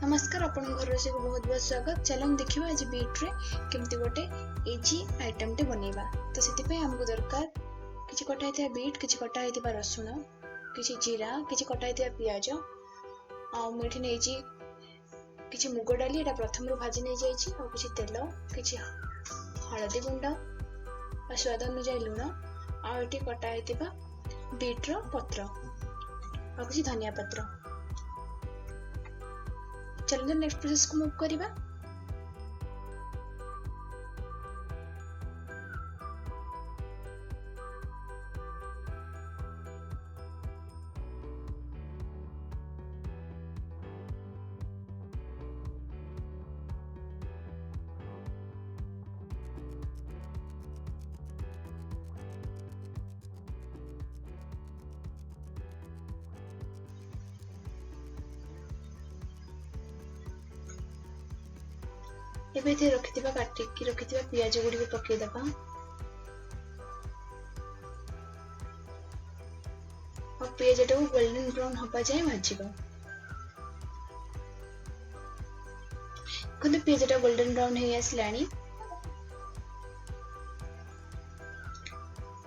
नमस्कार अपन घर रोषे को बहुत बहुत स्वागत। चलो हम देखिबा आज बीट रे केमती गोटे इजी आइटम टे बनेबा। तो सेति पे हमको दरकार किछि कटा हेतिया बीट, किछि कटा हेतिबा रसुण, किछि जीरा, किछि कटा हेतिया प्याज आ मिठी नै छी किछि मुग डाली एटा प्रथम रो भाजी नै जाई छी आ किछि तेल, किछि हळदी गुंड आ स्वाद अनुसार लूण आ एटी कटा हेतिबा बीट रो पत्र आ किछि धनिया पत्र। चलो नेक्स्ट प्रोसेस को मूव करिबा। एबे थे रखिथिबा काटी की रखिथिबा प्याज गुडी को पके दबा और प्याज टा को गोल्डन ब्राउन होबा जाय भाजीबा। कोन प्याज टा गोल्डन ब्राउन हे आसलानी।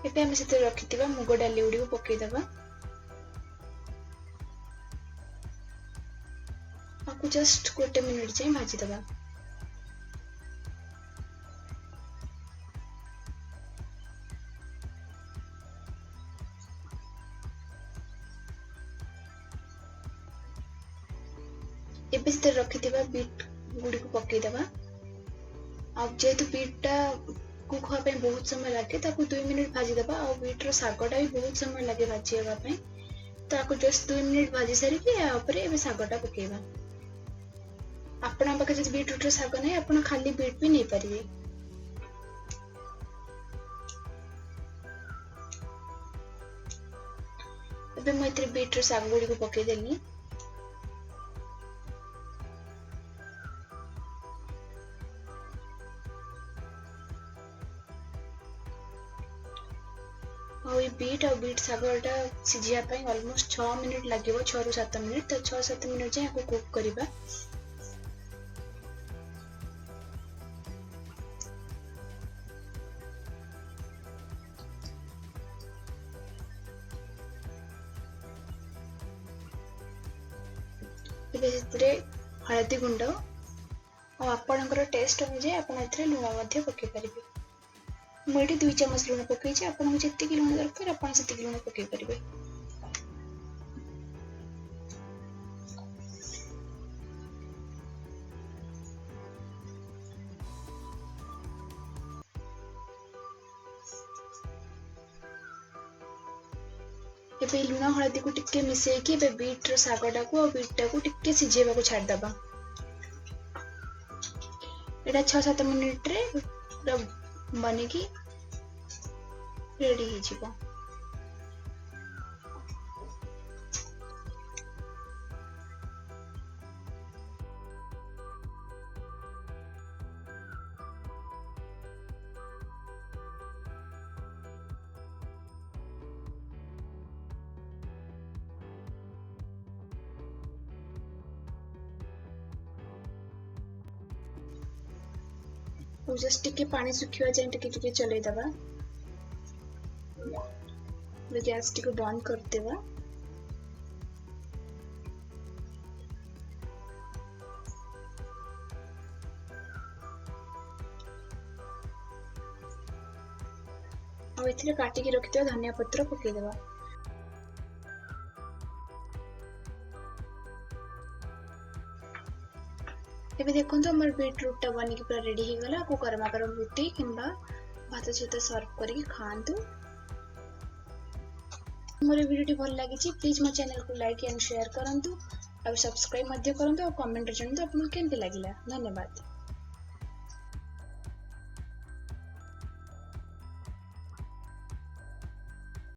एबे हम सेते रखिथिबा मुग डाली गुडी को पके दबा आ जस्ट गोटे मिनिट जाय भाजी दबा। एबे से रखिथिबा बीट गुडी को पके दबा। अब जेतु बीट टा कुक होआ पे बहुत समय लागे ताको 2 मिनिट भाजी दबा और बीट रो सागटा भी बहुत समय लागे भाजी हेबा पे ताको जस्ट 2 मिनिट भाजी सारी के आ ऊपर एबे सागटा पकेबा। आपना पाके जे बीट रो साग नै आपन खाली बीट भी नै परिबे। एबे मैं इतरे बीट रो साग गुडी को पके देली। और बीट और बीट सागरटा सिझिया पई ऑलमोस्ट 6 मिनिट लागिवो, 6 रु 7 मिनिट। तो 6-7 मिनिट जे को कुक करिबा। एबे सेतरे हळदी गुंड और आपनकर टेस्ट अनुसार आपन एथरे लूण मध्ये पके परिबे। मैं 2 चम्मच लूण पकई छी, आपन जत्ते कि लूण दरकार आपन सेते लूण पकई परिबे। एबे लूण हळदी को टिक्के मिसई कि एबे बीट रो सागटा को और बीट टा को टिक्के सिझेबा को छाड़ दबा। एटा 6-7 मिनिट रे बने की रेडी ही जीवो। जस्ट टिके पानी सुखिवा जाए टिके चले दबा। गैस टी को बंद कर देबा। और इथिरे काटी के रखितो धनिया पत्र पके देबा। एबे देखंतो हमर बीटरूट टा बनी के पूरा रेडी हो गला। को गरमा गरम रोटी किंबा भात सहित सर्व करके खांतु। मोर वीडियो भल लागी प्लीज मो चैनल को लाइक एंड शेयर करंतु और सब्सक्राइब मध्य करंतु और कमेंट जणंतु आपन केमते लागिला। धन्यवाद।